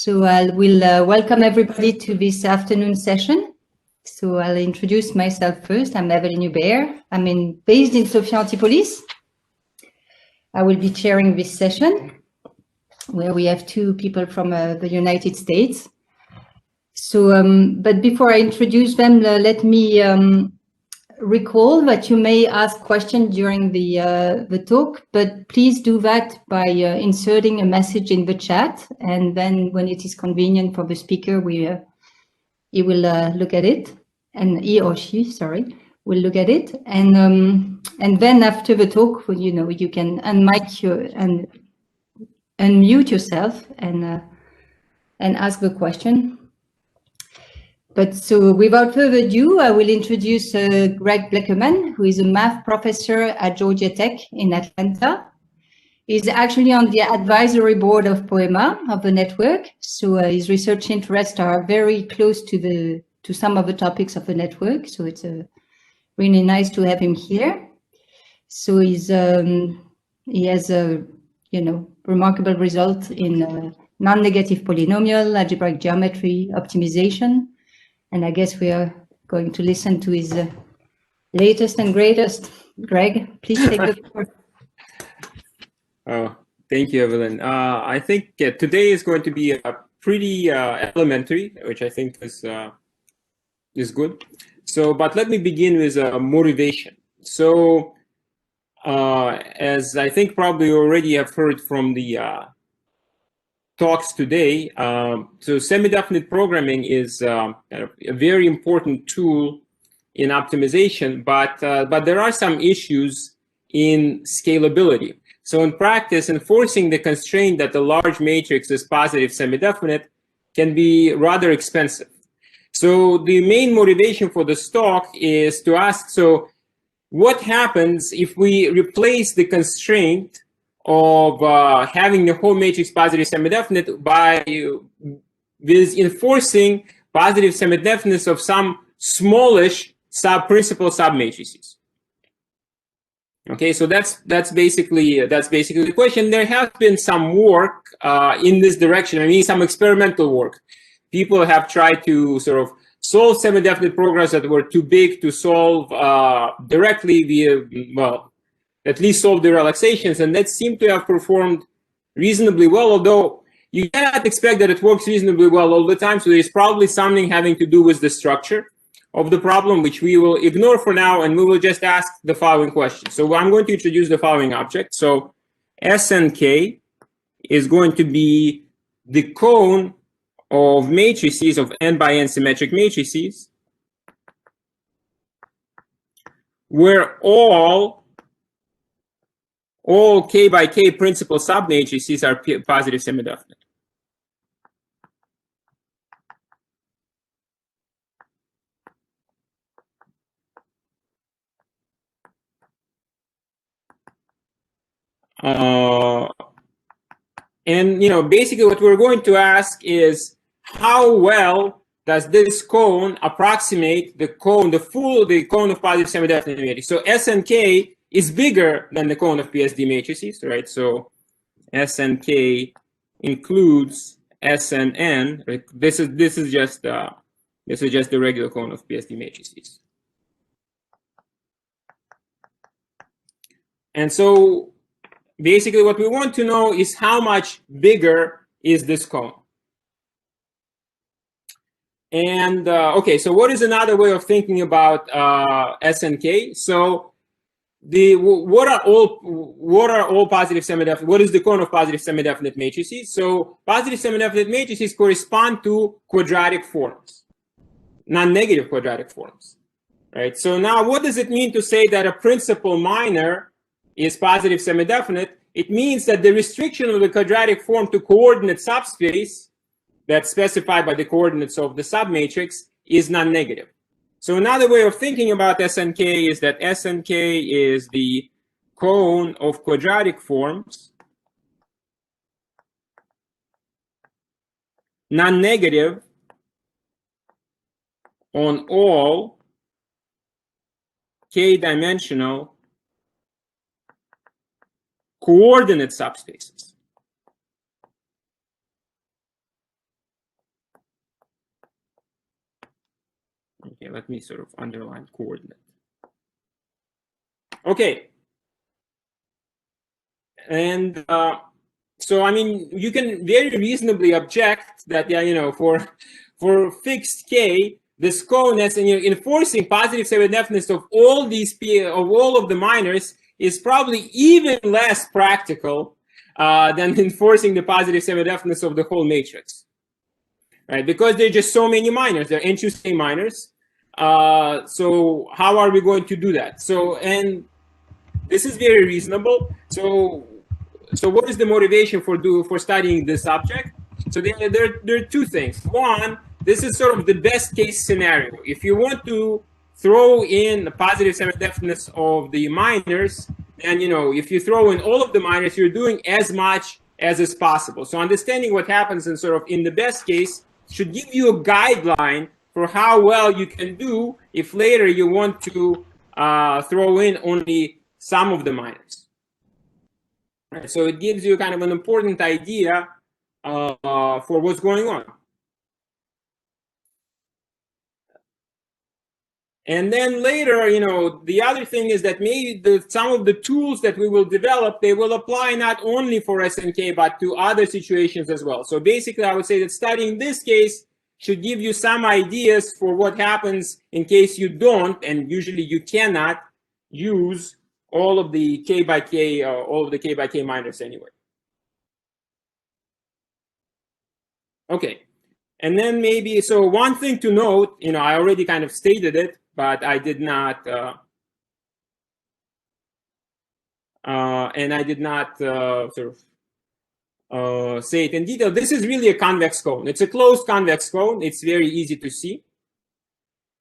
So I will welcome everybody to this afternoon session. So I'll introduce myself first. I'm Evelyn Hubert. I'm based in Sophia Antipolis. I will be chairing this session where we have two people from the United States. So, but before I introduce them, let me recall that you may ask questions during the talk, but please do that by inserting a message in the chat, and then when it is convenient for the speaker, he will look at it, and he or she, sorry, will look at it, and then after the talk, you can unmute yourself and ask the question. But so without further ado, I will introduce Greg Blekherman, who is a math professor at Georgia Tech in Atlanta. He's actually on the advisory board of POEMA, of the network. So his research interests are very close to some of the topics of the network. So it's really nice to have him here. So he has a remarkable result in non-negative polynomial, algebraic geometry, optimization. And I guess we are going to listen to his latest and greatest. Greg, please take the floor. Oh, thank you, Evelyn. I think today is going to be a pretty elementary, which I think is good. So, but let me begin with motivation. So, as I think probably you already have heard from the talks today, so semi-definite programming is a very important tool in optimization, but there are some issues in scalability. So in practice, enforcing the constraint that the large matrix is positive semi-definite can be rather expensive. So the main motivation for this talk is to ask, so what happens if we replace the constraint of having the whole matrix positive semi-definite with enforcing positive semi-definiteness of some smallish principal submatrices? Okay, so that's basically the question. There has been some work in this direction. I mean, some experimental work. People have tried to sort of solve semi-definite programs that were too big to solve directly via, well, at least solve the relaxations, and that seemed to have performed reasonably well, although you cannot expect that it works reasonably well all the time. So there's probably something having to do with the structure of the problem, which we will ignore for now, and we will just ask the following question. So I'm going to introduce the following object. So SNK is going to be the cone of matrices, of n by n symmetric matrices, where all k by k principal submatrices are positive semi-definite. And basically what we're going to ask is, how well does this cone approximate the cone of positive semi-definite matrices? So SNK is bigger than the cone of PSD matrices, right? So SNK includes SNN. Right? This is just the regular cone of PSD matrices. And so basically what we want to know is how much bigger is this cone. And okay, so what is another way of thinking about SNK? So what are all positive semi-definite? What is the cone of positive semi-definite matrices? So positive semi-definite matrices correspond to quadratic forms, non-negative quadratic forms, right? So now, what does it mean to say that a principal minor is positive semi-definite? It means that the restriction of the quadratic form to coordinate subspace that's specified by the coordinates of the submatrix is non-negative. So another way of thinking about SNK is that SNK is the cone of quadratic forms, non-negative on all k-dimensional coordinate subspaces. Okay, let me sort of underline coordinate. Okay. And so, I mean, you can very reasonably object that, yeah, you know, for fixed k, this coheness and, you know, enforcing positive semidefiniteness of all these of all of the minors is probably even less practical than enforcing the positive semidefiniteness of the whole matrix, right? Because there are just so many minors. There are n choose k minors. So how are we going to do that? So, and this is very reasonable. So what is the motivation for studying this subject? So there are two things. One, this is sort of the best case scenario. If you want to throw in the positive semidefiniteness of the minors, then, you know, if you throw in all of the minors, you're doing as much as is possible. So understanding what happens in sort of in the best case should give you a guideline for how well you can do if later you want to throw in only some of the minors. Right, so it gives you kind of an important idea for what's going on. And then later, you know, the other thing is that maybe some of the tools that we will develop, they will apply not only for SNK, but to other situations as well. So basically, I would say that studying this case should give you some ideas for what happens in case you don't, and usually you cannot use all of the k by k minors anyway. Okay, and then maybe, so one thing to note, you know, I already kind of stated it, but I did not, sort of say it in detail. This is really a convex cone. It's a closed convex cone. It's very easy to see.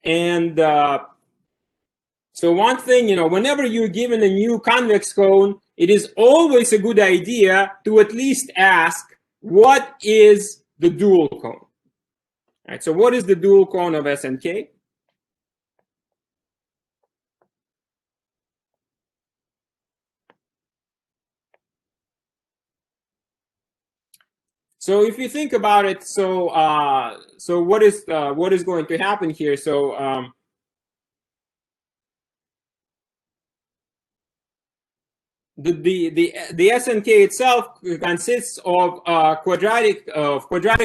And so one thing, you know, whenever you're given a new convex cone, it is always a good idea to at least ask, what is the dual cone? All right, so what is the dual cone of SNK? So if you think about it, so what is going to happen here? So the SNK itself consists of quadratic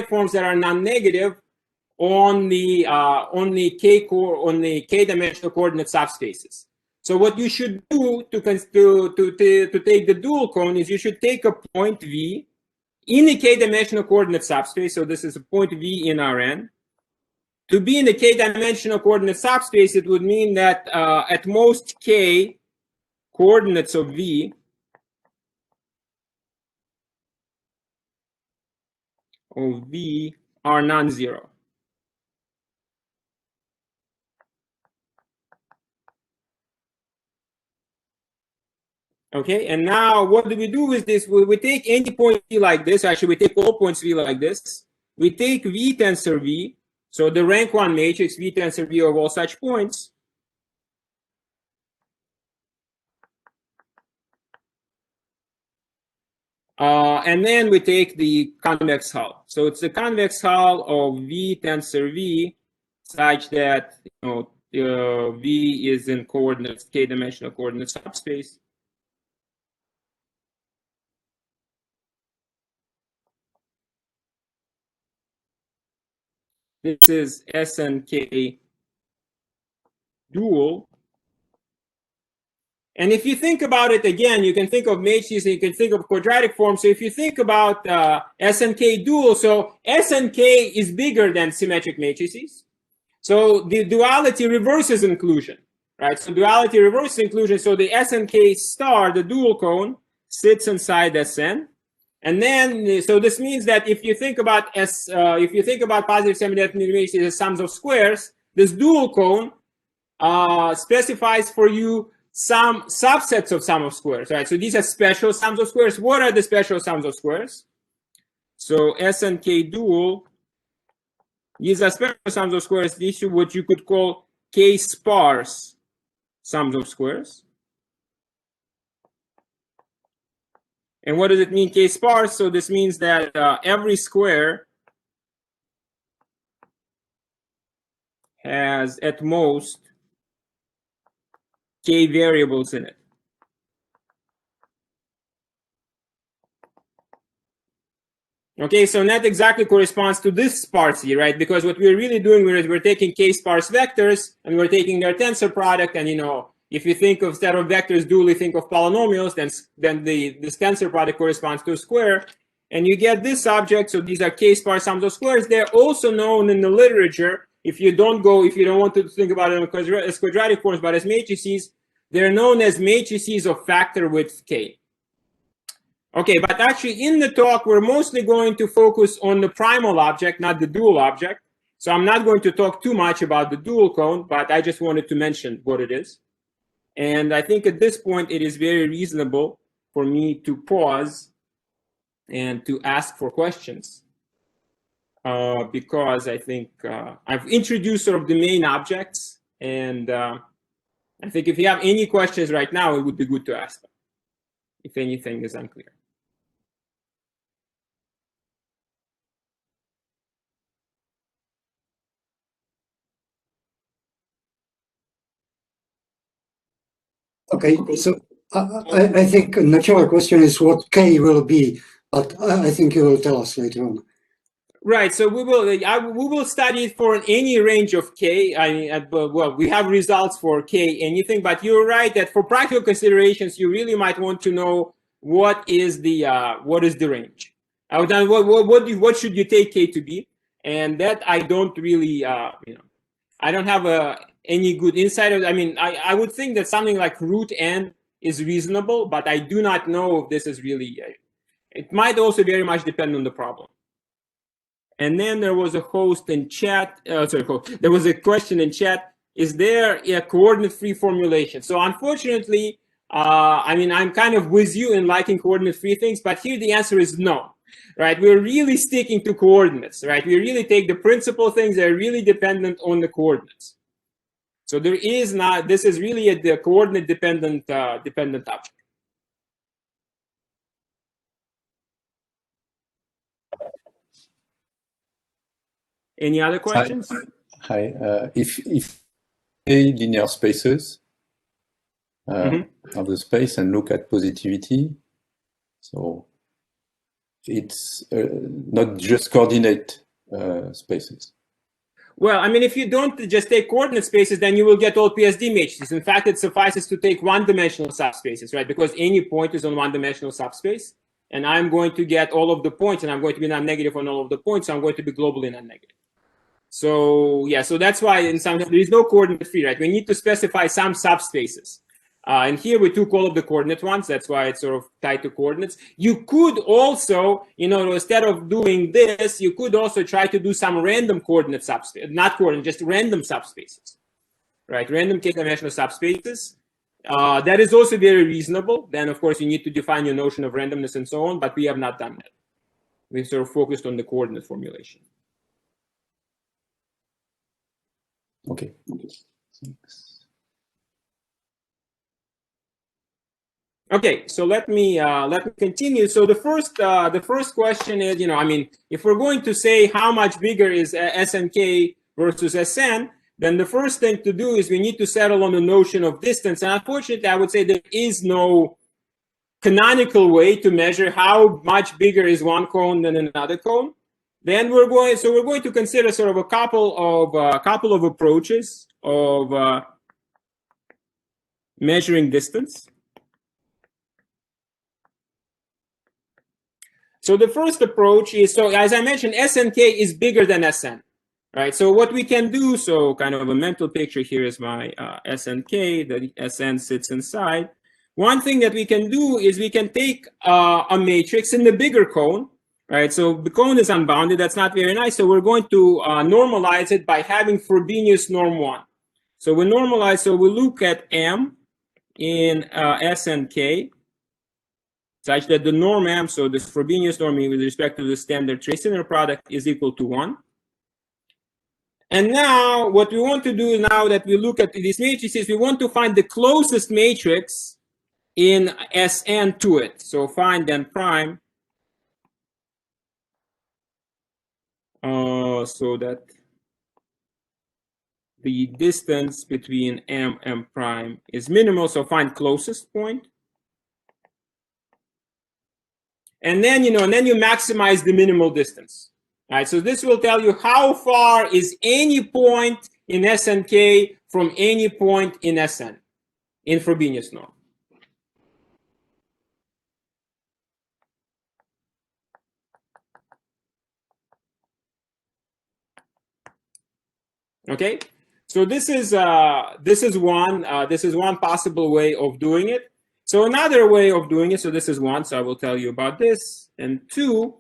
forms that are non-negative on the k-dimensional coordinate subspaces. So what you should do to take the dual cone is you should take a point V in the k-dimensional coordinate subspace. So this is a point V in Rn. To be in the k-dimensional coordinate subspace, it would mean that at most k coordinates of V are non-zero. Okay, and now what do we do with this? We take any point V like this. Actually, we take all points V like this. We take V tensor V, so the rank 1 matrix V tensor V of all such points. And then we take the convex hull. So it's the convex hull of V tensor V such that, you know, V is in coordinates, k-dimensional coordinate subspace. This is SNK dual. And if you think about it again, you can think of matrices and you can think of quadratic forms. So if you think about SNK dual, so SNK is bigger than symmetric matrices. So the duality reverses inclusion, right? So duality reverses inclusion. So the SNK star, the dual cone, sits inside Sn. And then, so this means that if you think about positive semidefinite matrices as sums of squares, this dual cone specifies for you some subsets of sum of squares, right? So these are special sums of squares. What are the special sums of squares? So SNK dual, these are special sums of squares. These are what you could call k-sparse sums of squares. And what does it mean, k-sparse? So this means that every square has at most k variables in it. Okay, so that exactly corresponds to this sparsity, right? Because what we're really doing is we're taking k-sparse vectors and we're taking their tensor product. And if you think of set of vectors dually, think of polynomials, then this tensor product corresponds to a square, and you get this object. So these are k-sparse sums of squares. They're also known in the literature. If you don't want to think about it as quadratic forms, but as matrices, they're known as matrices of factor width k. Okay, but actually in the talk, we're mostly going to focus on the primal object, not the dual object. So I'm not going to talk too much about the dual cone, but I just wanted to mention what it is. And I think at this point, it is very reasonable for me to pause and to ask for questions. Because I think I've introduced sort of the main objects. And I think if you have any questions right now, it would be good to ask them, if anything is unclear. Okay, so I think a natural question is what k will be, but I think you will tell us later on. Right. So we will study it for any range of k. Well, we have results for k anything, but you're right that for practical considerations, you really might want to know what is the range. What should you take k to be? And that I don't really I don't have any good insight of. I would think that something like root n is reasonable, but I do not know if this is really. It might also very much depend on the problem. And then there was a host in chat. There was a question in chat. Is there a coordinate-free formulation? So unfortunately, I'm kind of with you in liking coordinate-free things, but here the answer is no. Right? We're really sticking to coordinates. Right? We really take the principal things that are really dependent on the coordinates. So there is not. This is really the coordinate-dependent object. Any other questions? Hi. If A linear spaces of the space and look at positivity, so it's not just coordinate spaces. Well, if you don't just take coordinate spaces, then you will get all PSD matrices. In fact, it suffices to take one-dimensional subspaces, right? Because any point is on one-dimensional subspace, and I'm going to get all of the points, and I'm going to be non-negative on all of the points, so I'm going to be globally non-negative. So yeah, so that's why in some there is no coordinate free, right? We need to specify some subspaces. And here we took all of the coordinate ones. That's why it's sort of tied to coordinates. You could also, instead of doing this, you could also try to do some random coordinate subspace, not coordinate, just random subspaces, right? Random k-dimensional subspaces. That is also very reasonable. Then, of course, you need to define your notion of randomness and so on, but we have not done that. We've sort of focused on the coordinate formulation. Okay. Thanks. Okay, so let me continue. So the first question is, if we're going to say how much bigger is SNK versus SN, then the first thing to do is we need to settle on the notion of distance. And unfortunately, I would say there is no canonical way to measure how much bigger is one cone than another cone. Then we're going to consider sort of a couple of approaches of measuring distance. So the first approach is, so as I mentioned, SNK is bigger than SN, right? So what we can do, so kind of a mental picture here is my SNK, the SN sits inside. One thing that we can do is we can take a matrix in the bigger cone, right? So the cone is unbounded, that's not very nice. So we're going to normalize it by having Frobenius norm 1. So we normalize, so we look at M in SNK, such that the norm M, so this Frobenius norm with respect to the standard trace inner product is equal to 1. And now what we want to do now that we look at these matrices, we want to find the closest matrix in Sn to it. So find n prime. So that the distance between M prime is minimal, so find closest point. And then, and then you maximize the minimal distance. All right, so this will tell you how far is any point in SNK from any point in SN in Frobenius norm. Okay, so this is one possible way of doing it. So another way of doing it. So this is one. So I will tell you about this. And two,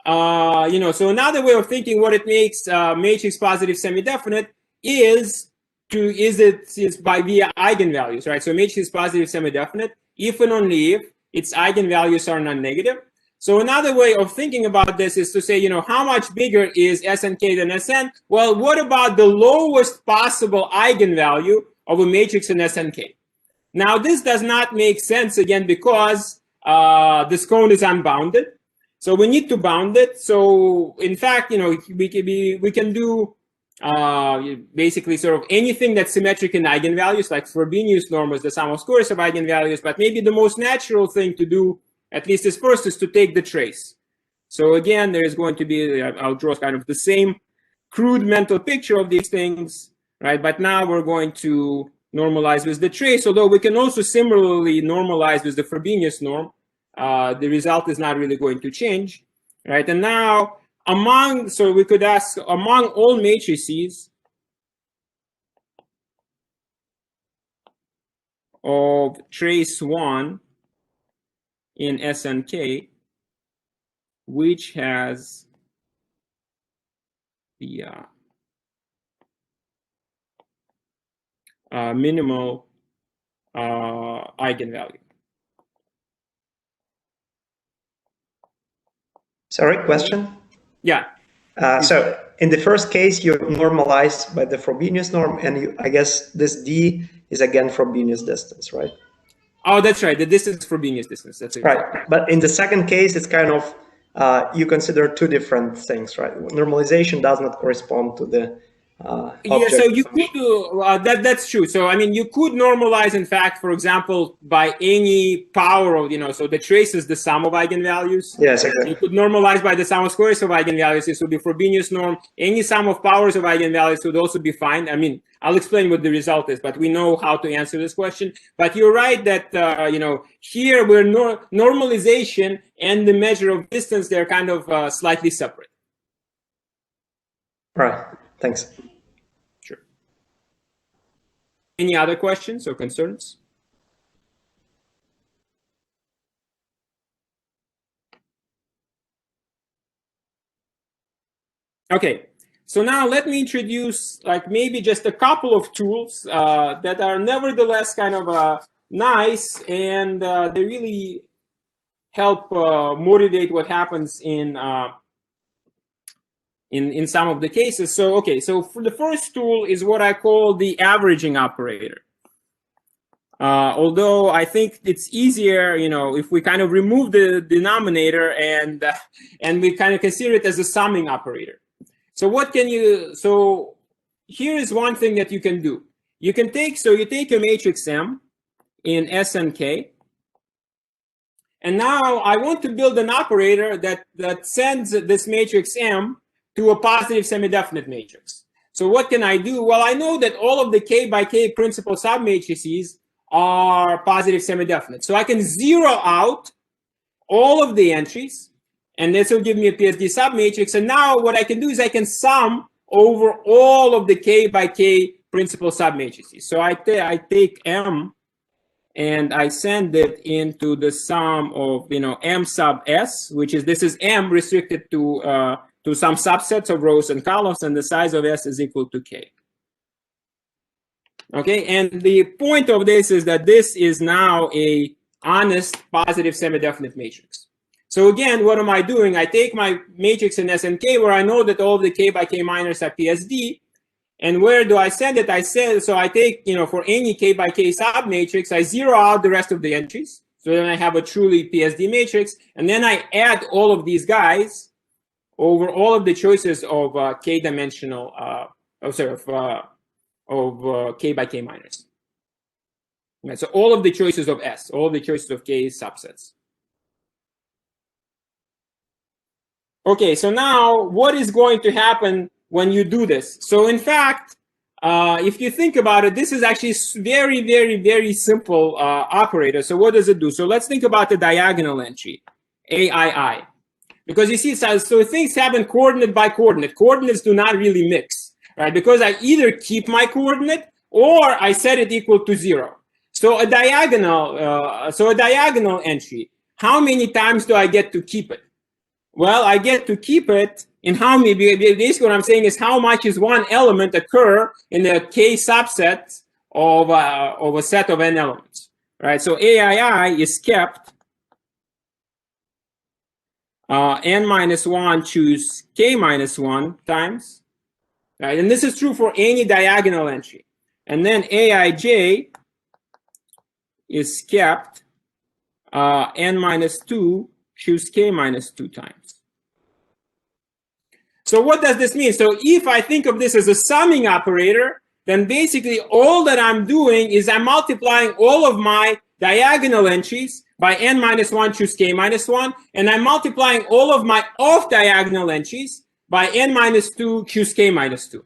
so another way of thinking what it makes matrix positive semi-definite is by via eigenvalues, right? So matrix is positive semi-definite if and only if its eigenvalues are non-negative. So another way of thinking about this is to say, how much bigger is SNK than SN? Well, what about the lowest possible eigenvalue of a matrix in SNK? Now, this does not make sense, again, because this cone is unbounded. So we need to bound it. So in fact, we can do basically sort of anything that's symmetric in eigenvalues, like Frobenius norm is the sum of squares of eigenvalues. But maybe the most natural thing to do, at least as first, is to take the trace. So again, there is going to be, I'll draw kind of the same crude mental picture of these things, right? But now we're going to normalize with the trace, although we can also similarly normalize with the Frobenius norm. The result is not really going to change, right? And now so we could ask, among all matrices of trace 1 in SNK, which has the minimal eigenvalue. Sorry, question? Yeah. So in the first case, you normalize by the Frobenius norm, and I guess this D is again Frobenius distance, right? Oh, that's right. The distance is Frobenius distance. That's it. Right. But in the second case, it's kind of, you consider two different things, right? Normalization does not correspond to the yeah, so you could do that's true. So I mean, you could normalize, in fact, for example, by any power of so the trace is the sum of eigenvalues. Yes, exactly. You could normalize by the sum of squares of eigenvalues. This would be Frobenius norm. Any sum of powers of eigenvalues would also be fine. I mean, I'll explain what the result is, but we know how to answer this question. But you're right that here we're normalization and the measure of distance, they're kind of slightly separate. Right. Thanks. Any other questions or concerns? Okay, so now let me introduce maybe just a couple of tools that are nevertheless kind of nice, and they really help motivate what happens in some of the cases. So, okay, so for the first tool is what I call the averaging operator. Although I think it's easier, if we kind of remove the denominator and we kind of consider it as a summing operator. So so here is one thing that you can do. You take a matrix M in SNK, and now I want to build an operator that sends this matrix M to a positive semi-definite matrix. So what can I do? Well, I know that all of the K by K principal submatrices are positive semi-definite. So I can zero out all of the entries, and this will give me a PSD submatrix. And now what I can do is I can sum over all of the K by K principal submatrices. So I take M and I send it into the sum of M sub S, this is M restricted to some subsets of rows and columns, and the size of S is equal to K. Okay, and the point of this is that this is now a honest positive semi-definite matrix. So again, what am I doing? I take my matrix in SNK where I know that all of the K by K minors are PSD. And where do I send it? I take, for any K by K submatrix, I zero out the rest of the entries. So then I have a truly PSD matrix. And then I add all of these guys over all of the choices of K-dimensional, of k by k minus. Right, so all of the choices of S, all the choices of k subsets. Okay, so now what is going to happen when you do this? So in fact, if you think about it, this is actually very, very, very simple operator. So what does it do? So let's think about the diagonal entry, AII. Because you see, so things happen coordinate by coordinate. Coordinates do not really mix, right? Because I either keep my coordinate or I set it equal to 0. So a diagonal entry, how many times do I get to keep it? Well, I get to keep it in how many, basically what I'm saying is how much is one element occur in the k subset of a set of n elements, right? So AII is kept n minus 1 choose k minus 1 times, right? And this is true for any diagonal entry. And then AIJ is kept n minus 2 choose k minus 2 times. So what does this mean? So if I think of this as a summing operator, then basically all that I'm doing is I'm multiplying all of my diagonal entries by n minus 1 choose k minus 1, and I'm multiplying all of my off-diagonal entries by n minus 2 choose k minus 2.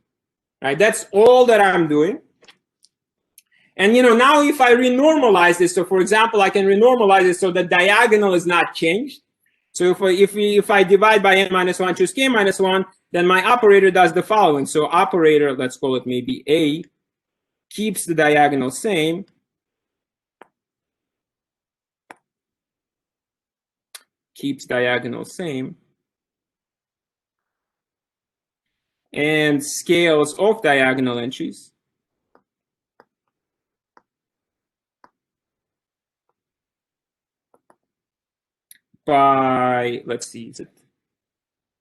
Right? That's all that I'm doing. And now if I renormalize this, so for example, I can renormalize it so the diagonal is not changed. So if I divide by n minus 1 choose k minus 1, then my operator does the following. So operator, let's call it maybe A, keeps the diagonal same. Keeps diagonal same. And scales off diagonal entries. By, let's see, is it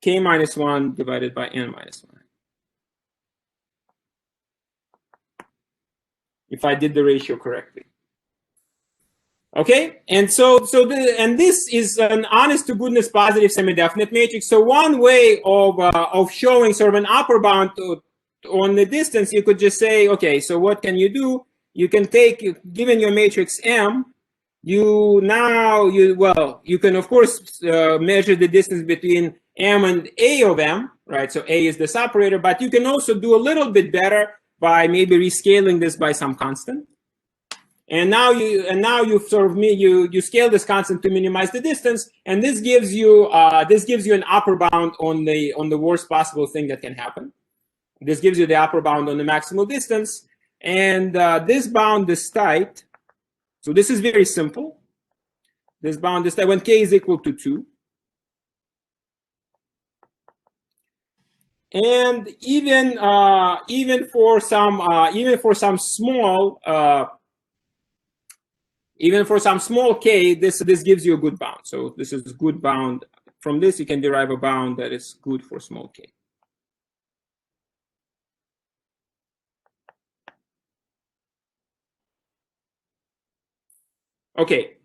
k minus 1 divided by n minus 1. If I did the ratio correctly. Okay, and and this is an honest to goodness positive semi-definite matrix. So one way of showing sort of an upper bound on the distance, you could just say, okay, so what can you do? You can take, given your matrix M, you can of course measure the distance between M and A of M, right? So A is this operator, but you can also do a little bit better by maybe rescaling this by some constant. And now you sort of you scale this constant to minimize the distance, and this gives you an upper bound on the worst possible thing that can happen. This gives you the upper bound on the maximal distance, and this bound is tight. So this is very simple. This bound is tight when k is equal to 2. And even for some small k, this gives you a good bound. So this is a good bound. From this, you can derive a bound that is good for small k. Okay,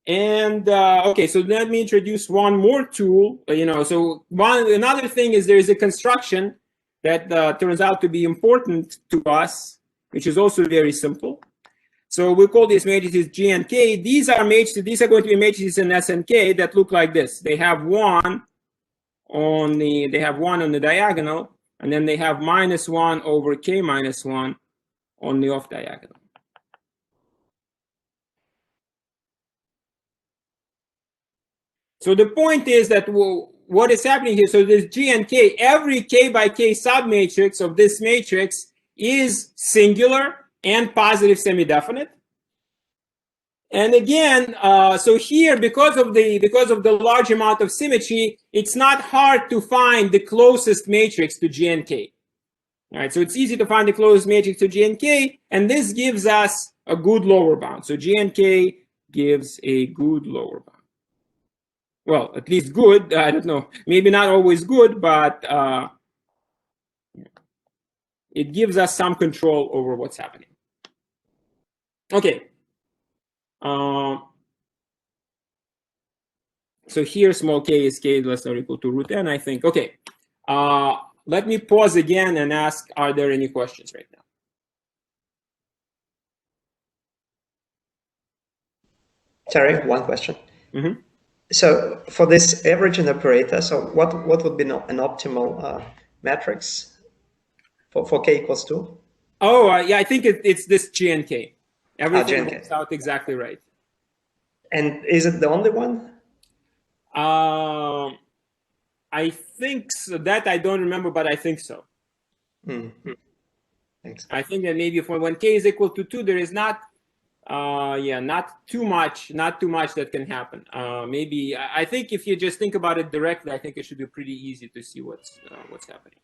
and okay, so let me introduce one more tool. So another thing is there is a construction that turns out to be important to us, which is also very simple. So we call these matrices G and K. These are going to be matrices in S and K that look like this. They have one on the diagonal, and then they have minus 1 over K minus 1 on the off diagonal. So the point is that what is happening here, so this G and K, every K by K submatrix of this matrix is singular and positive semi-definite. And again, so here, because of the large amount of symmetry, it's not hard to find the closest matrix to G and K. All right, so it's easy to find the closest matrix to G and K, and this gives us a good lower bound. So G and K gives a good lower bound. Well, at least good. I don't know. Maybe not always good, but it gives us some control over what's happening. Okay. So here, small k is k less or equal to root n, I think. Okay. Let me pause again and ask, are there any questions right now? Sorry, one question. Mm-hmm. So for this averaging operator, so what would be an optimal matrix for k equals 2? Oh, yeah, I think it's this G and K. Everything GNK. works out exactly right. And is it the only one? I think so. That I don't remember, but I think so. Thanks. I think that maybe for when K is equal to 2, there is not not too much that can happen. Maybe I think if you just think about it directly, I think it should be pretty easy to see what's happening.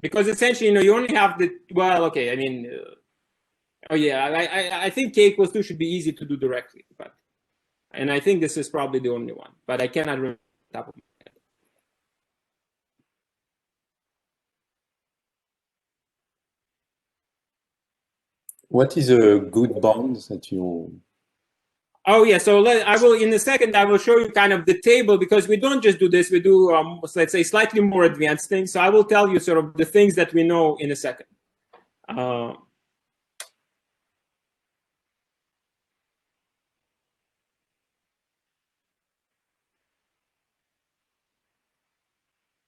Because essentially, you only have the, well, okay, I mean, oh yeah, I think K equals 2 should be easy to do directly, but, and I think this is probably the only one, but I cannot remember the top of my head. What is a good bound that you? Oh yeah, so I will, in a second, I will show you kind of the table, because we don't just do this, we do, let's say, slightly more advanced things. So I will tell you sort of the things that we know in a second.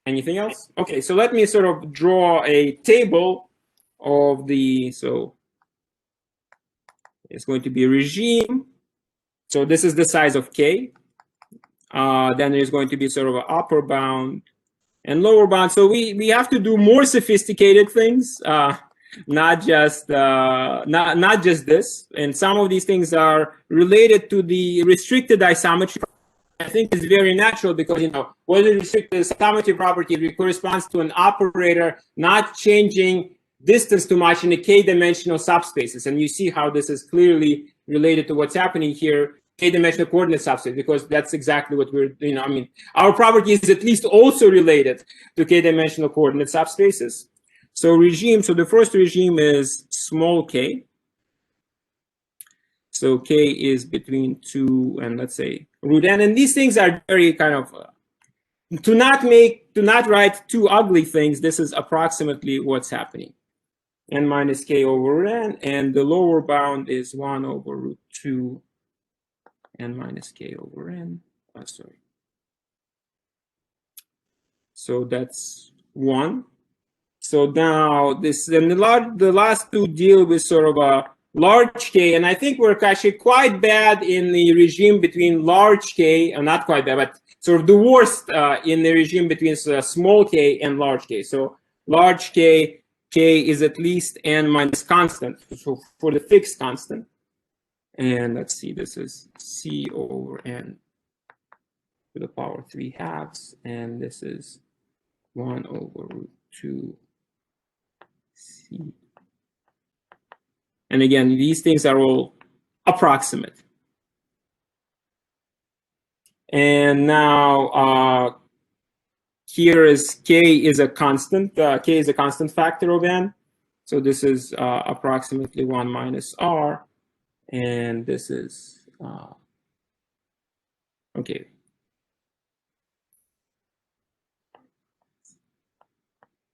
Anything else? Okay, so let me sort of draw a table of the, so it's going to be a regime. So this is the size of K. Then there's going to be sort of an upper bound and lower bound. So we have to do more sophisticated things, not just this. And some of these things are related to the restricted isometry. I think it's very natural, because what is restricted isometry property? It corresponds to an operator not changing distance too much in the k-dimensional subspaces, and you see how this is clearly related to what's happening here. K-dimensional coordinate subspace, because that's exactly what we're, I mean, our property is at least also related to k-dimensional coordinate subspaces. So regime, so the first regime is small k. So k is between 2 and, let's say, root n. And these things are very kind of, to not write too ugly things, this is approximately what's happening. N minus k over n, and the lower bound is 1 over root 2 n minus k over n. Oh, sorry. So that's 1. So now this, and the last two deal with sort of a large k, and I think we're actually quite bad in the regime between large k, or not quite bad, but sort of the worst in the regime between small k and large k. So large k, k is at least n minus constant, so for the fixed constant. And let's see, this is c over n to the power 3/2, and this is 1 over root 2 c. And again, these things are all approximate. And now here is k is a constant. K is a constant factor of n. So this is approximately 1 minus r. And this is, okay.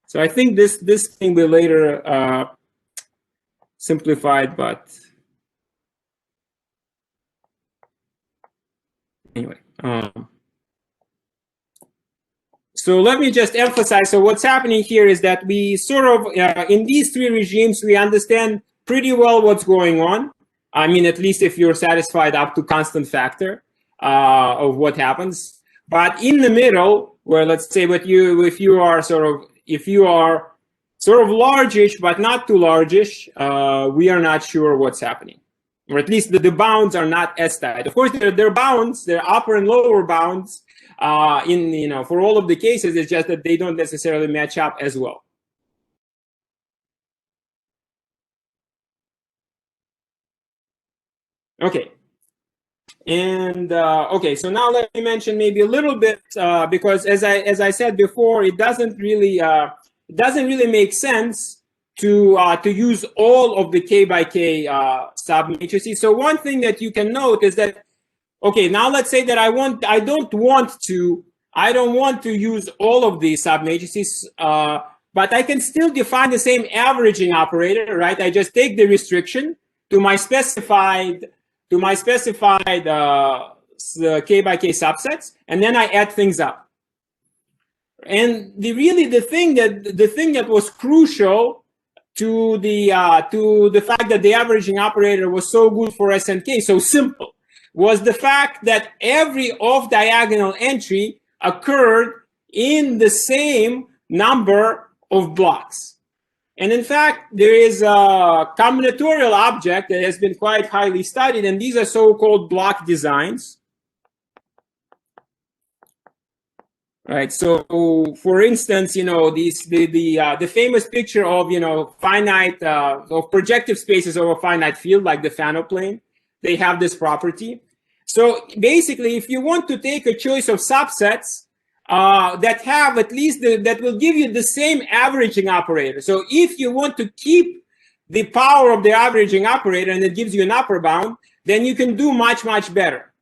So I think this thing will later simplified, but anyway. So let me just emphasize, so what's happening here is that we sort of, in these three regimes, we understand pretty well what's going on. I mean, at least if you're satisfied up to constant factor of what happens. But in the middle, where let's say if you are sort of largish, but not too largish, we are not sure what's happening. Or at least the bounds are not as tight. Of course, there are bounds, there are upper and lower bounds. For all of the cases, it's just that they don't necessarily match up as well. Okay. And okay, so now let me mention maybe a little bit because as I said before, it doesn't really make sense to use all of the k by k submatrices. So one thing that you can note is that, okay, now let's say that I don't want to use all of these submatrices, but I can still define the same averaging operator, right? I just take the restriction, to my specified k by k subsets, and then I add things up. And the thing that was crucial to the fact that the averaging operator was so good for S and K, so simple, was the fact that every off-diagonal entry occurred in the same number of blocks. And in fact, there is a combinatorial object that has been quite highly studied, and these are so-called block designs. Right. So, for instance, the famous picture of finite of projective spaces over a finite field, like the Fano plane, they have this property. So basically, if you want to take a choice of subsets that have at least that will give you the same averaging operator. So if you want to keep the power of the averaging operator and it gives you an upper bound, then you can do much better.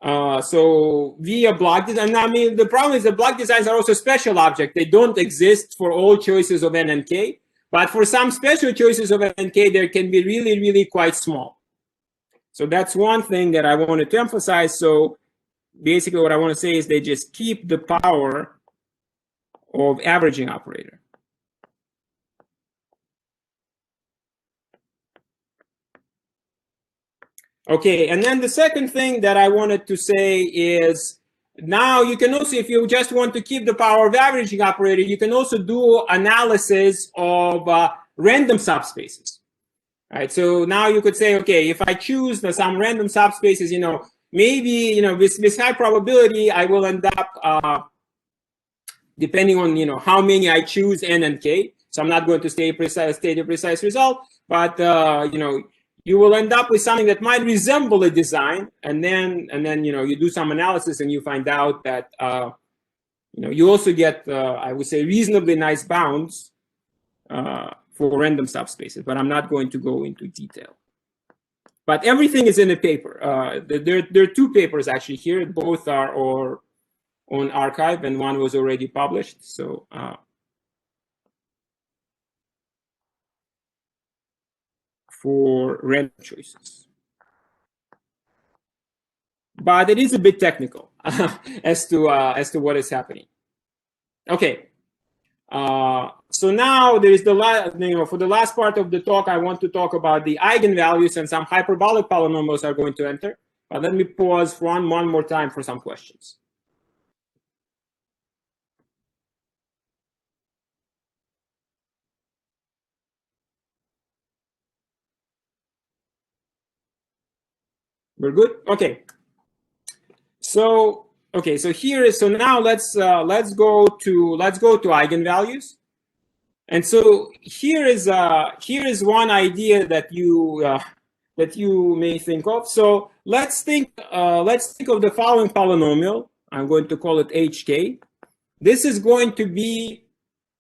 So via block design, I mean, the problem is the block designs are also special objects. They don't exist for all choices of n and k, but for some special choices of n and k, they can be really quite small. So that's one thing that I wanted to emphasize. So basically what I want to say is they just keep the power of averaging operator. Okay, and then the second thing that I wanted to say is now you can also, if you just want to keep the power of averaging operator, you can also do analysis of random subspaces. Right, so now you could say, okay, if I choose some random subspaces, maybe, with high probability, I will end up, depending on, how many I choose, n and k. So I'm not going to state a precise result, but, you will end up with something that might resemble a design. And then, you do some analysis and you find out that, you also get, I would say, reasonably nice bounds for random subspaces, but I'm not going to go into detail. But everything is in the paper. There are two papers actually here. Both are on arXiv, and one was already published. So for random choices. But it is a bit technical as to what is happening. Okay. So now there is the last, for the last part of the talk, I want to talk about the eigenvalues, and some hyperbolic polynomials are going to enter. But let me pause for one more time for some questions. We're good? Okay. So now let's go to eigenvalues. And so here is one idea that you may think of. So let's think of the following polynomial. I'm going to call it HK. This is going to be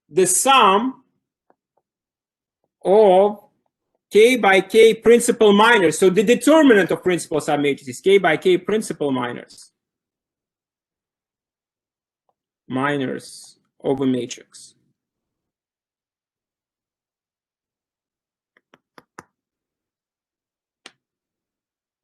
the sum of k by k principal minors. So the determinant of principal submatrices, k by k principal minors of a matrix.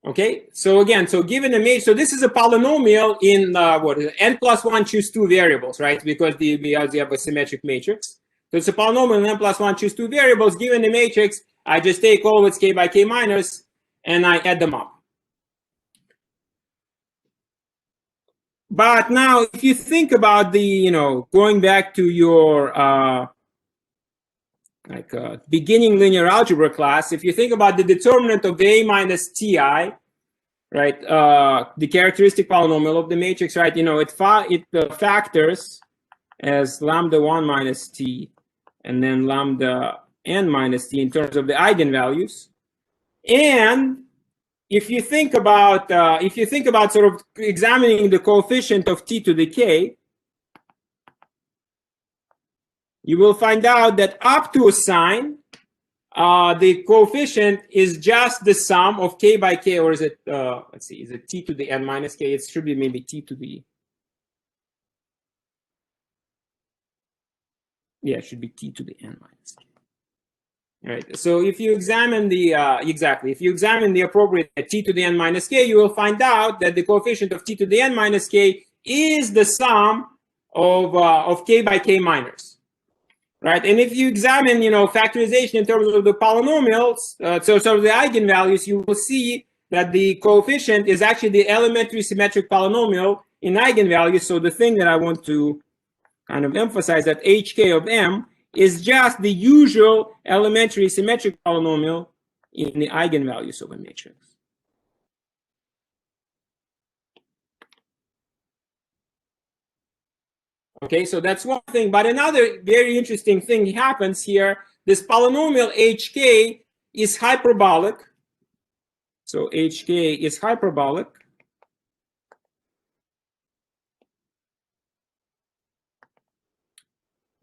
Okay, so again, given a matrix, so this is a polynomial in what is it? N plus 1 choose 2 variables, right? Because we have a symmetric matrix. So it's a polynomial in N plus 1 choose 2 variables. Given the matrix, I just take all of its k by k minors and I add them up. But now, if you think about the, going back to your beginning linear algebra class, if you think about the determinant of A minus Ti, right, the characteristic polynomial of the matrix, right, it factors as lambda 1 minus T and then lambda n minus T in terms of the eigenvalues. And if you think about sort of examining the coefficient of T to the K, you will find out that up to a sign, the coefficient is just the sum of k by k, or is it, let's see, is it t to the n minus k? It should be maybe t to the, yeah, it should be t to the n minus k. Right. So if you examine the if you examine the appropriate t to the n minus k, you will find out that the coefficient of t to the n minus k is the sum of k by k minors, right? And if you examine, factorization in terms of the polynomials, so the eigenvalues, you will see that the coefficient is actually the elementary symmetric polynomial in eigenvalues. So the thing that I want to kind of emphasize that hk of m is just the usual elementary symmetric polynomial in the eigenvalues of a matrix. Okay, so that's one thing. But another very interesting thing happens here. This polynomial hk is hyperbolic. So hk is hyperbolic.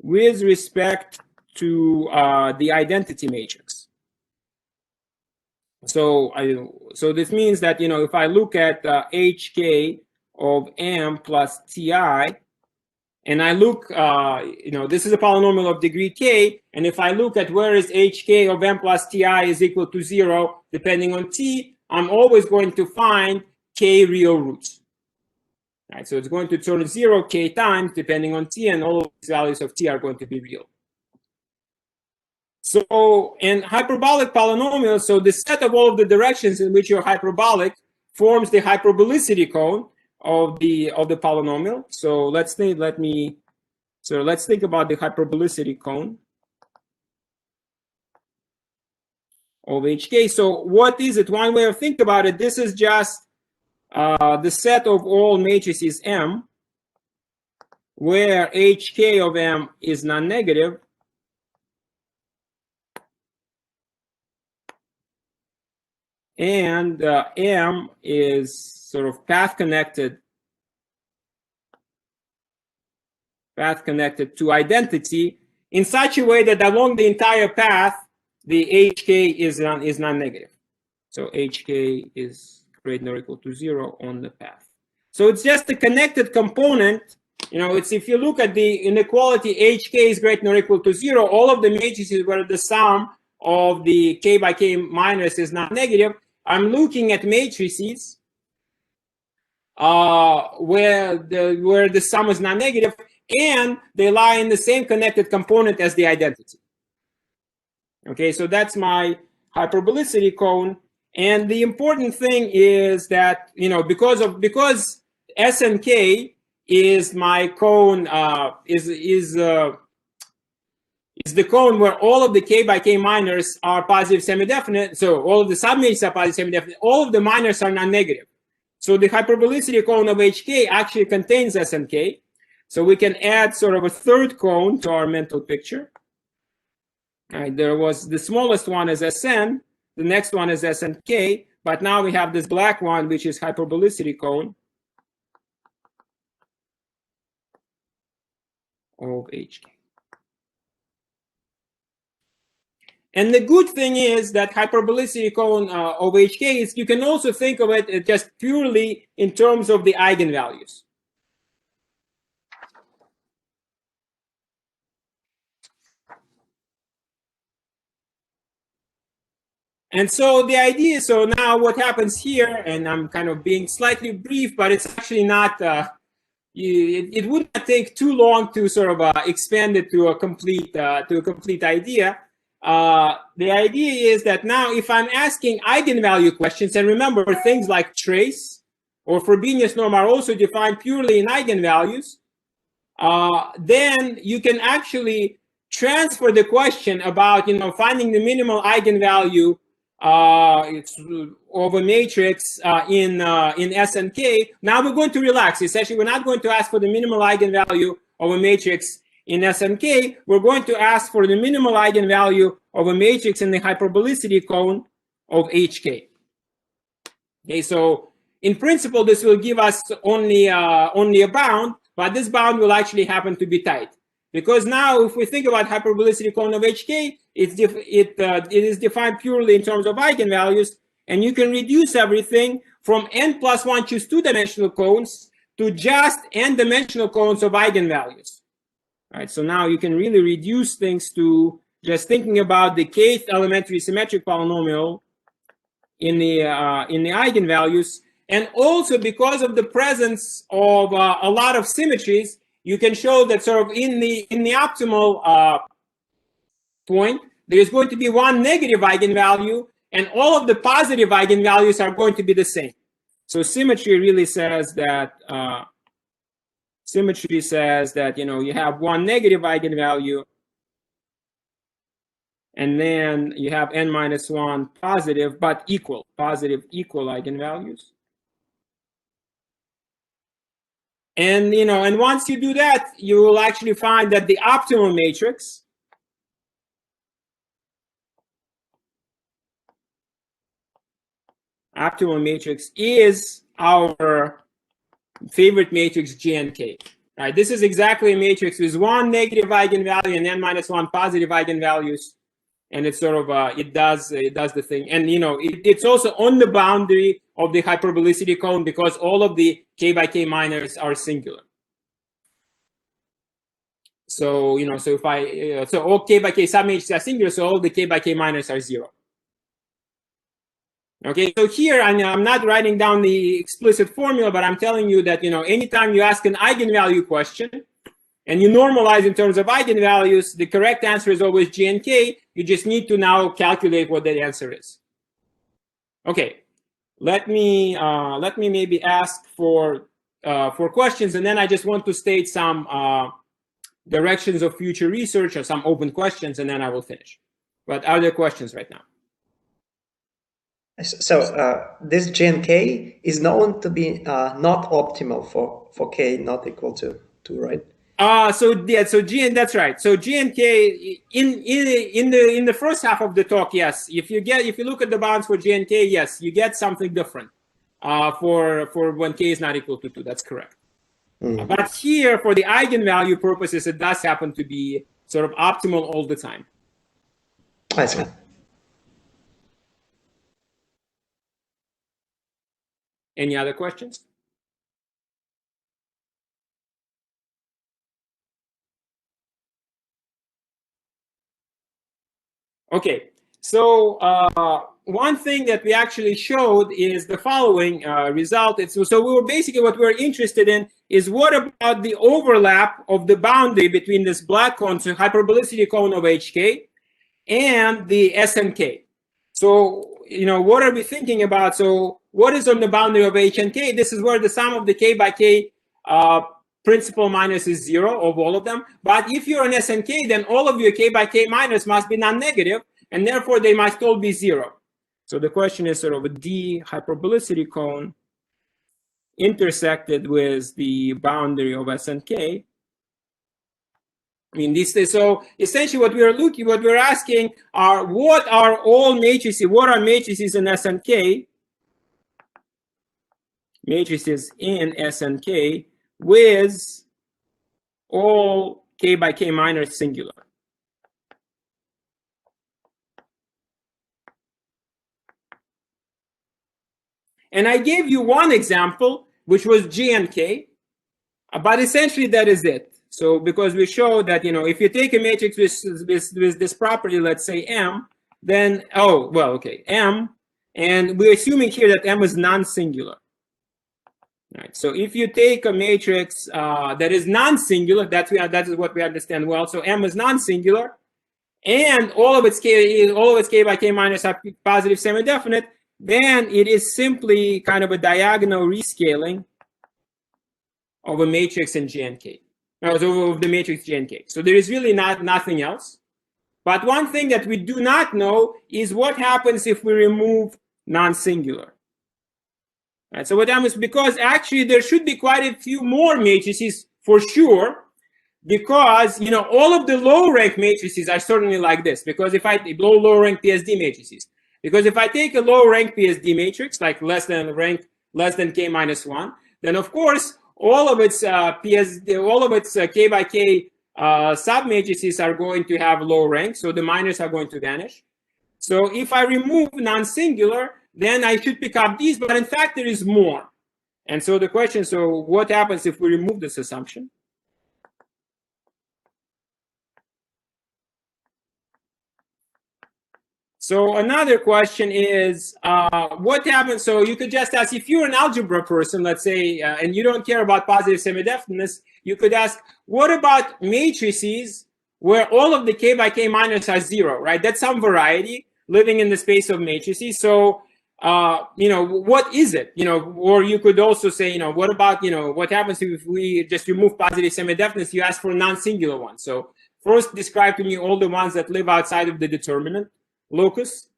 With respect to the identity matrix. So this means that, if I look at hk of m plus ti, and I look, this is a polynomial of degree k, and if I look at where is hk of m plus ti is equal to 0, depending on t, I'm always going to find k real roots. Right, so it's going to turn 0 k times depending on t, and all of these values of t are going to be real. So in hyperbolic polynomials, so the set of all of the directions in which you're hyperbolic forms the hyperbolicity cone of the polynomial. So let's think about the hyperbolicity cone of hk. So what is it? One way of thinking about it, this is just the set of all matrices M, where hk of M is non-negative, and M is sort of path connected to identity in such a way that along the entire path, the hk is non-negative. So hk is greater than or equal to 0 on the path. So it's just a connected component. It's, if you look at the inequality hk is greater than or equal to 0, all of the matrices where the sum of the k by k minus is not negative, I'm looking at matrices where the sum is not negative, and they lie in the same connected component as the identity. Okay, so that's my hyperbolicity cone. And the important thing is that, because S and K is my cone, is the cone where all of the k by k minors are positive semidefinite. So all of the submatrices are positive semidefinite. All of the minors are non-negative. So the hyperbolicity cone of hk actually contains S and K. So we can add sort of a third cone to our mental picture. All right, there was the smallest one is Sn, the next one is Snk, but now we have this black one, which is hyperbolicity cone of hk. And the good thing is that hyperbolicity cone of hk is, you can also think of it just purely in terms of the eigenvalues. And so the idea, so now what happens here, and I'm kind of being slightly brief, but it's actually not, it would not take too long to sort of expand it to a complete idea. The idea is that now if I'm asking eigenvalue questions, and remember things like trace or Frobenius norm are also defined purely in eigenvalues, then you can actually transfer the question about finding the minimal eigenvalue of a matrix in S and K. Now we're going to relax. Essentially, we're not going to ask for the minimal eigenvalue of a matrix in S and K. We're going to ask for the minimal eigenvalue of a matrix in the hyperbolicity cone of hk. Okay, so in principle, this will give us only a bound, but this bound will actually happen to be tight. Because now, if we think about hyperbolicity cone of hk, it is defined purely in terms of eigenvalues, and you can reduce everything from n plus 1 choose 2-dimensional cones to just n-dimensional cones of eigenvalues. All right, so now you can really reduce things to just thinking about the kth elementary symmetric polynomial in the eigenvalues, and also because of the presence of a lot of symmetries, you can show that sort of in the optimal point, there is going to be one negative eigenvalue, and all of the positive eigenvalues are going to be the same. So symmetry really says that you have one negative eigenvalue, and then you have n minus 1 positive but equal eigenvalues. And and once you do that, you will actually find that the optimal matrix is our favorite matrix G and K. Right? This is exactly a matrix with one negative eigenvalue and n minus 1 positive eigenvalues, and it's sort of it does the thing. And it's also on the boundary of the hyperbolicity cone because all of the k by k minors are singular. So so if so all k by k submatrices are singular, so all the k by k minors are 0. Okay, so here I'm not writing down the explicit formula, but I'm telling you that anytime you ask an eigenvalue question and you normalize in terms of eigenvalues, the correct answer is always G and K. You just need to now calculate what that answer is. Okay, let me maybe ask for questions, and then I just want to state some directions of future research or some open questions, and then I will finish. But are there questions right now? So this G and K is known to be not optimal for K not equal to 2, right? So G, and that's right. So G and K in the first half of the talk, yes. If you look at the bounds for G and K, yes, you get something different for when K is not equal to 2. That's correct. Mm-hmm. But here, for the eigenvalue purposes, it does happen to be sort of optimal all the time. I see. Any other questions? Okay, so one thing that we actually showed is the following result. So we were basically, what we're interested in is what about the overlap of the boundary between this black cone, so hyperbolicity cone of HK, and the SNK. So, what are we thinking about? So what is on the boundary of H and K? This is where the sum of the K by K principal minus is 0 of all of them. But if you're an SNK, then all of your K by K minus must be non-negative, and therefore they must all be 0. So the question is sort of a D hyperbolicity cone intersected with the boundary of SNK. I mean, so essentially what we're asking are what are matrices in SNK? Matrices in SNK with all K by K minus singular. And I gave you one example, which was G and K, but essentially that is it. So because we showed that, if you take a matrix with this property, let's say M, then, M, and we're assuming here that M is non-singular. Right. So if you take a matrix that is non-singular, that is what we understand well. So M is non-singular, and all of its K by K minus are positive semi-definite, then it is simply kind of a diagonal rescaling of a matrix in G and K. Of the matrix G and K. So there is really nothing else. But one thing that we do not know is what happens if we remove non-singular. Right, so what happens, because actually there should be quite a few more matrices for sure, because all of the low rank matrices are certainly like this. Because if I low rank PSD matrices, because if I take a low rank PSD matrix like less than K minus 1, then of course all of its K by K sub matrices are going to have low rank, so the minors are going to vanish. So if I remove non-singular, then I should pick up these, but in fact there is more. And so the question, so what happens if we remove this assumption? So another question is, what happens? So you could just ask, if you're an algebra person, let's say, and you don't care about positive semi-definiteness, you could ask, what about matrices where all of the k by k minors are 0, right? That's some variety living in the space of matrices. So, you know, what is it? You know, or you could also say, you know, what about, you know, what happens if we just remove positive semi-definiteness? You ask for a non-singular one. So first describe to me all the ones that live outside of the determinant locus,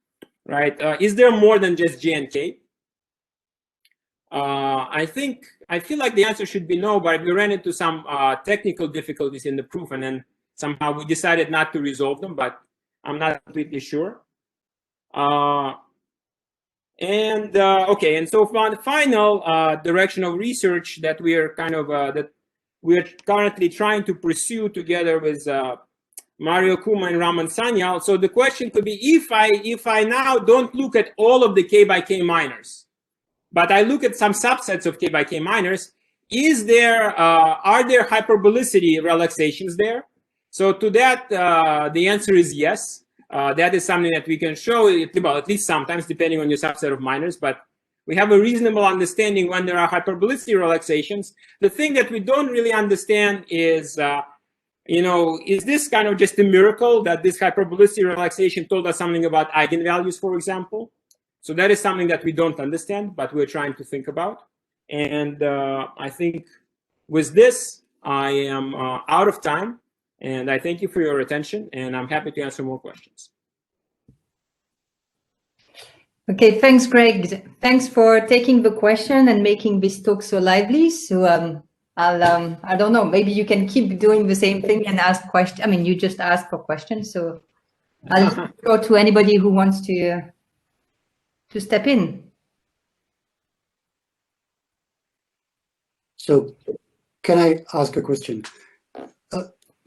right? Is there more than just J and K? I feel like the answer should be no, but we ran into some technical difficulties in the proof, and then somehow we decided not to resolve them, but I'm not completely sure. Okay, and so for the final direction of research that we are kind of that we are currently trying to pursue together with Mario Kuma and Raman Sanyal. So the question could be, if I now don't look at all of the k by k minors, but I look at some subsets of k by k minors, is there are there hyperbolicity relaxations there? So to that, the answer is yes. That is something that we can show, well, at least sometimes, depending on your subset of minors, but we have a reasonable understanding when there are hyperbolicity relaxations. The thing that we don't really understand is, you know, is this kind of just a miracle that this hyperbolicity relaxation told us something about eigenvalues, for example? So that is something that we don't understand, but we're trying to think about. And I think with this, I am out of time. And I thank you for your attention, and I'm happy to answer more questions. Okay, thanks, Greg. Thanks for taking the question and making this talk so lively. So I don't know, maybe you can keep doing the same thing and ask questions. I mean, you just ask for questions. So I'll go to anybody who wants to step in. So can I ask a question?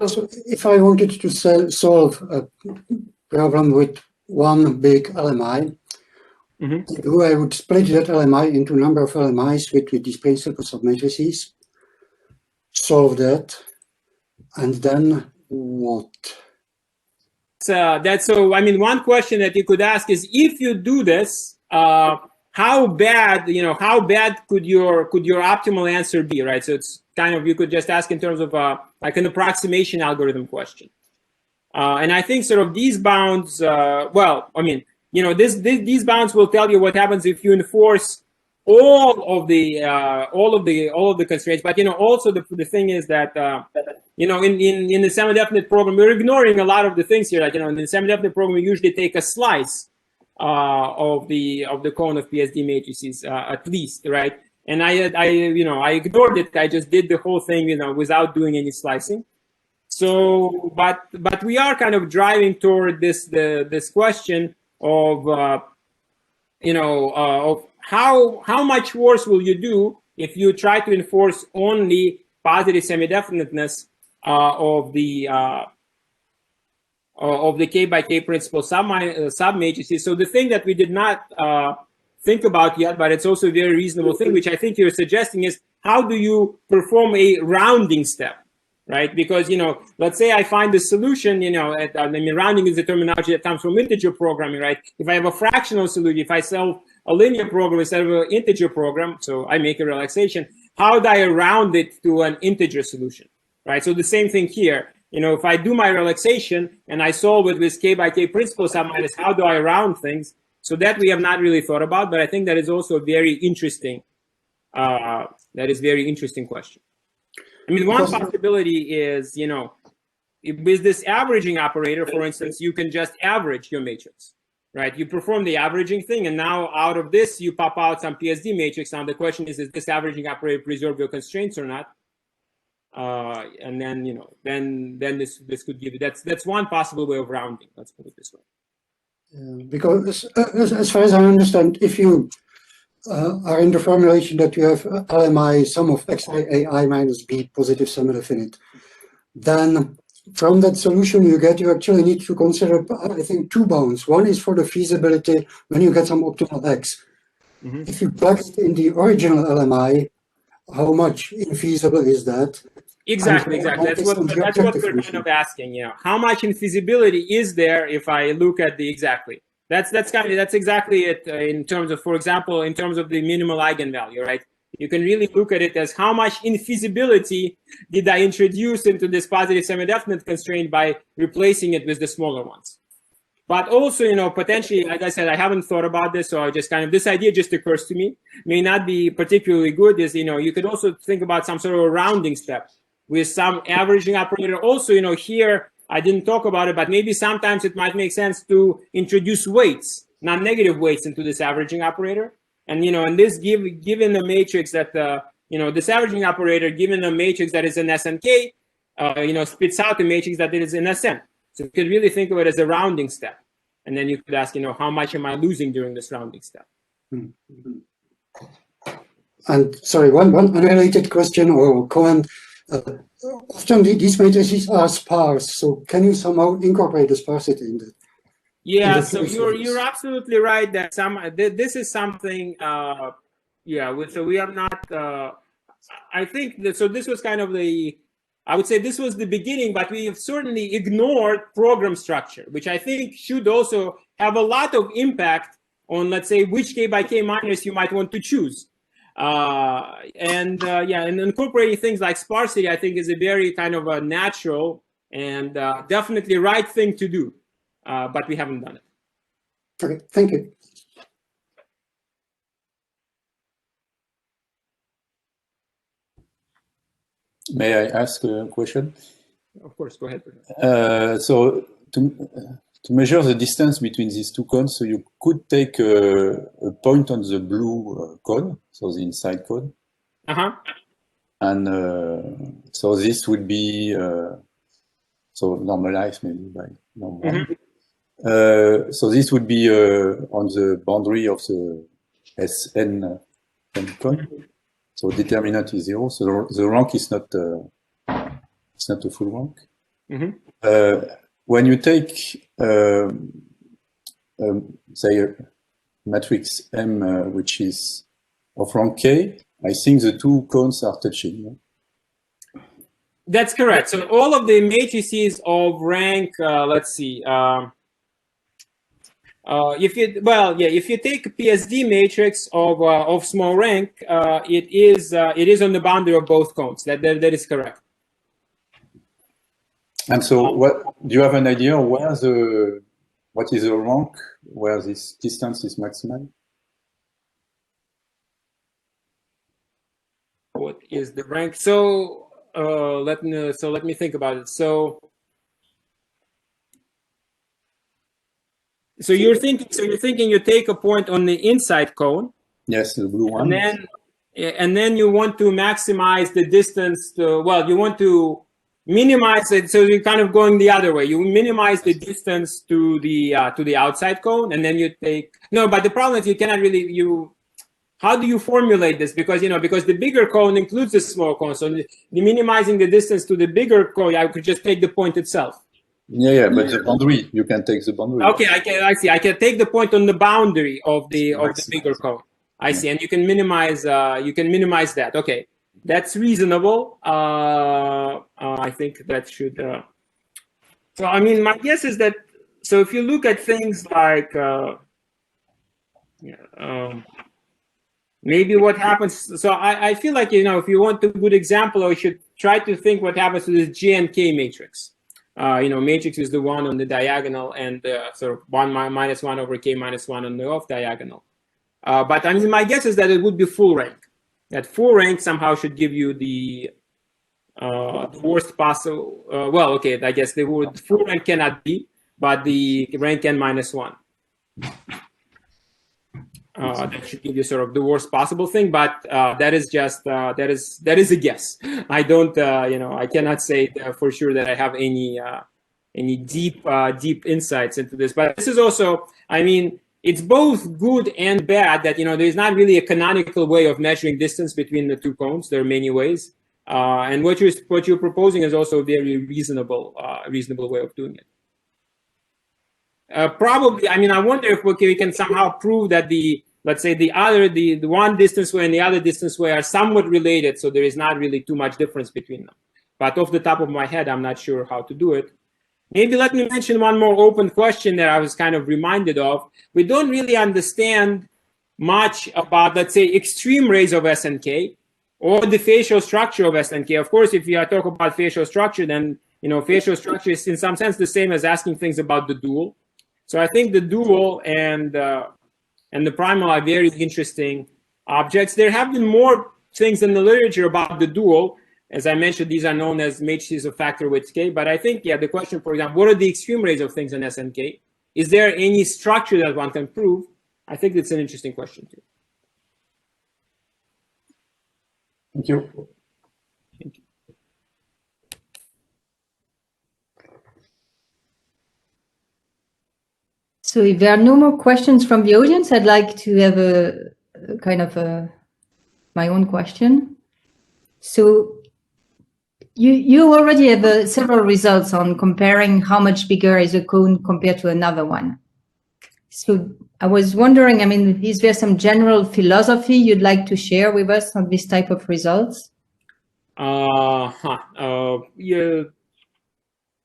So if I wanted to solve a problem with one big LMI, I would split that LMI into a number of LMIs with these principles of matrices, solve that, and then what? So I mean, one question that you could ask is, if you do this, how bad could your optimal answer be, right? So it's kind of, you could just ask in terms of like an approximation algorithm question. And I think sort of these bounds, well, I mean, you know, these bounds will tell you what happens if you enforce all of the constraints. But you know, also the thing is that you know, in the semi-definite program, we're ignoring a lot of the things here. Like, you know, in the semi-definite program, we usually take a slice of the cone of PSD matrices at least, right? And I ignored it. I just did the whole thing, you know, without doing any slicing. So, but we are kind of driving toward this question of you know, of how much worse will you do if you try to enforce only positive semi-definiteness of the k by k principal sub-matrices. So the thing that we did not think about yet, but it's also a very reasonable thing, which I think you're suggesting, is how do you perform a rounding step, right? Because, you know, let's say I find the solution, you know, I mean, rounding is the terminology that comes from integer programming, right? If I have a fractional solution, if I solve a linear program instead of an integer program, so I make a relaxation, how do I round it to an integer solution, right? So the same thing here. You know, if I do my relaxation and I solve it with k by k principal sub-minus, how do I round things? So that we have not really thought about, but I think that is also a very interesting, question. I mean, one possibility is, you know, with this averaging operator, for instance, you can just average your matrix, right? You perform the averaging thing, and now out of this, you pop out some PSD matrix. Now the question is this averaging operator preserve your constraints or not? And then, you know, then this could give you, that's one possible way of rounding. Let's put it this way. Because as far as I understand, if you are in the formulation that you have LMI sum of xi ai minus b positive semi-definite, then from that solution you actually need to consider, I think, two bounds. One is for the feasibility when you get some optimal x. If you plug it in the original LMI, how much infeasible is that? Exactly. That's what we're kind of asking. You know, how much infeasibility is there if I look at the exactly? That's exactly it in terms of, for example, in terms of the minimal eigenvalue, right? You can really look at it as how much infeasibility did I introduce into this positive semi-definite constraint by replacing it with the smaller ones. But also, you know, potentially, like I said, I haven't thought about this, so I just kind of, this idea just occurs to me, may not be particularly good, is, you know, you could also think about some sort of a rounding step with some averaging operator. Also, you know, here, I didn't talk about it, but maybe sometimes it might make sense to introduce weights, non-negative weights into this averaging operator. And, you know, and this given the matrix that, you know, this averaging operator, given a matrix that is in SNK, you know, spits out the matrix that is in SN. So you could really think of it as a rounding step. And then you could ask, you know, how much am I losing during this rounding step? And sorry, one unrelated question or comment. Often these matrices are sparse, so can you somehow incorporate the sparsity in that? Yeah, so you're absolutely right that this is something. Yeah, so we have not. I think that, so this was kind of the. I would say this was the beginning, but we have certainly ignored program structure, which I think should also have a lot of impact on, let's say, which k by k minus you might want to choose. Yeah, and incorporating things like sparsity, I think, is a very kind of a natural and definitely right thing to do, but we haven't done it. Okay, thank you. May I ask a question? Of course, go ahead. So to measure the distance between these two cones, so you could take a point on the blue cone, so the inside cone. And so this would be, so normalized maybe by normal. So this would be on the boundary of the SN cone. So determinant is 0. So the rank is not it's not a full rank. When you take say a matrix M, which is of rank K, I think the two cones are touching. That's correct. So all of the matrices of rank, let's see. If you take a PSD matrix of small rank, it is on the boundary of both cones. That is correct. And so, what do you have an idea where what is the rank where this distance is maximum? What is the rank? So let me think about it. So you're thinking you take a point on the inside cone. Yes, the blue one. And then you want to maximize the distance to, well, you want to minimize it. So you're kind of going the other way. You minimize the distance to the outside cone, and then you take, no, but the problem is you cannot really, how do you formulate this? Because, because the bigger cone includes the small cone. So the minimizing the distance to the bigger cone, I could just take the point itself. Yeah, but the boundary, you can take the boundary. Okay, I see. I can take the point on the boundary of the bigger code. I see, and you can minimize that. Okay, that's reasonable. I think that should. So I mean, my guess is that. So if you look at things like, maybe what happens. So I feel like if you want a good example, you should try to think what happens to this G and K matrix. Matrix is the one on the diagonal and sort of 1 minus 1 over k minus 1 on the off diagonal. But I mean, my guess is that it would be full rank. That full rank somehow should give you the worst possible. Well, okay, I guess the full rank cannot be, but the rank n minus 1. That should give you sort of the worst possible thing, but that is just that is a guess. I don't, I cannot say for sure that I have any deep insights into this. But this is also, I mean, it's both good and bad that there's not really a canonical way of measuring distance between the two cones. There are many ways, and what you're proposing is also a very reasonable way of doing it. Probably, I mean, I wonder if we can somehow prove that let's say the one distance way and the other distance way are somewhat related, so there is not really too much difference between them. But off the top of my head, I'm not sure how to do it. maybe let me mention one more open question that I was kind of reminded of. We don't really understand much about, let's say, extreme rays of SNK or the facial structure of SNK. Of course, if you talk about facial structure, then facial structure is in some sense the same as asking things about the dual. So I think the dual and the primal are very interesting objects. There have been more things in the literature about the dual. As I mentioned, these are known as matrices of factor width K. But I think, yeah, the question, for example, what are the extreme rays of things in SNK? Is there any structure that one can prove? I think it's an interesting question too. Thank you. Thank you. So if there are no more questions from the audience, I'd like to have a kind of my own question. So you already have several results on comparing how much bigger is a cone compared to another one. So I was wondering, I mean, is there some general philosophy you'd like to share with us on this type of results? Yeah.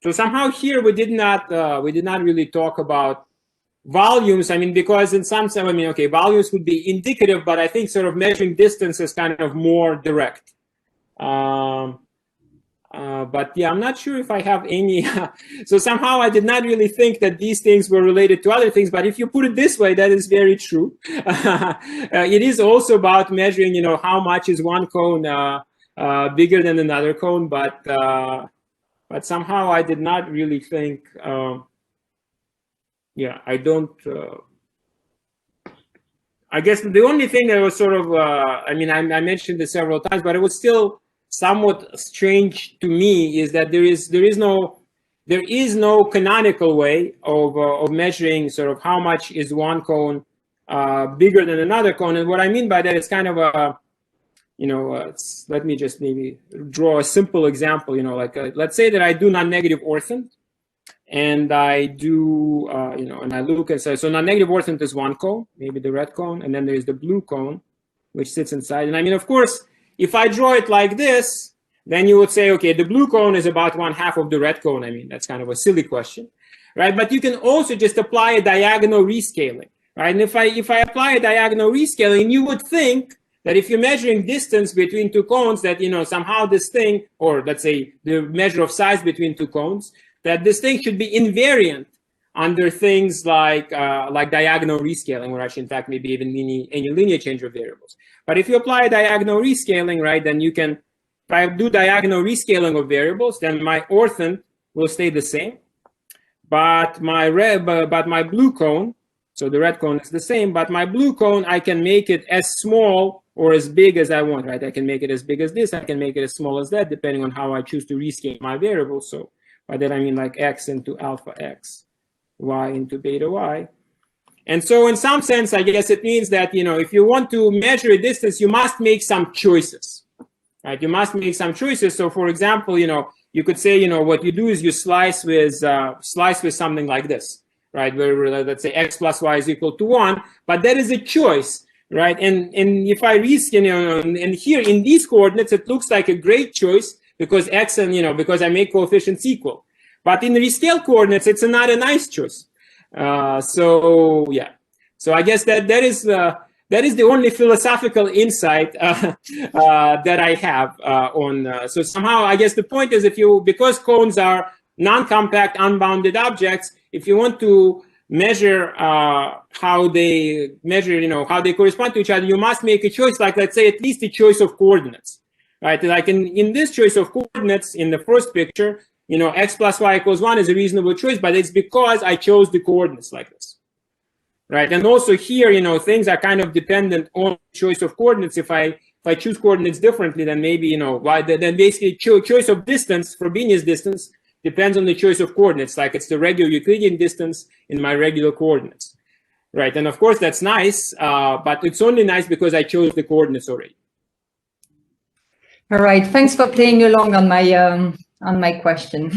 So somehow here we did not really talk about volumes. I mean, because in some sense, I mean, okay, volumes would be indicative, but I think sort of measuring distance is kind of more direct. But yeah, I'm not sure if I have any. So somehow I did not really think that these things were related to other things. But if you put it this way, that is very true. It is also about measuring, how much is one cone bigger than another cone. But somehow I did not really think. Yeah, I don't. I guess the only thing that was sort of, I mean, I mentioned this several times, but it was still somewhat strange to me is that there is no canonical way of measuring sort of how much is one cone bigger than another cone. And what I mean by that is kind of a, let me just maybe draw a simple example. Like let's say that I do non-negative orthant, and I do and I look and say, so non-negative orthant is one cone, maybe the red cone, and then there's the blue cone, which sits inside. And I mean, of course, if I draw it like this, then you would say, okay, the blue cone is about 1/2 of the red cone. I mean, that's kind of a silly question, right? But you can also just apply a diagonal rescaling, right? And if I apply a diagonal rescaling, you would think that if you're measuring distance between two cones, that somehow this thing, or let's say the measure of size between two cones, that this thing should be invariant under things like diagonal rescaling, or actually, in fact, maybe even any linear change of variables. But if you apply diagonal rescaling, right, then you can, if I do diagonal rescaling of variables, then my orthant will stay the same, but my blue cone, so the red cone is the same, but my blue cone, I can make it as small or as big as I want, right? I can make it as big as this, I can make it as small as that, depending on how I choose to rescale my variables. So by that I mean like x into alpha x, y into beta y. And so in some sense, I guess it means that, if you want to measure a distance, you must make some choices, right? You must make some choices. So for example, you could say, what you do is you slice with something like this, right? Where let's say x plus y is equal to 1, but that is a choice, right? And if I and here in these coordinates, it looks like a great choice because x and, because I make coefficients equal. But in rescale coordinates, it's not a nice choice. So yeah, so I guess that is the only philosophical insight that I have on. So somehow, I guess the point is, because cones are non-compact, unbounded objects, if you want to measure how they how they correspond to each other, you must make a choice. Like, let's say, at least a choice of coordinates, right? Like in this choice of coordinates in the first picture, x plus y equals 1 is a reasonable choice, but it's because I chose the coordinates like this, right? And also here, things are kind of dependent on choice of coordinates. If I choose coordinates differently, then maybe, then basically choice of distance, Frobenius distance, depends on the choice of coordinates. Like it's the regular Euclidean distance in my regular coordinates, right? And of course, that's nice, but it's only nice because I chose the coordinates already. All right, thanks for playing along on my question.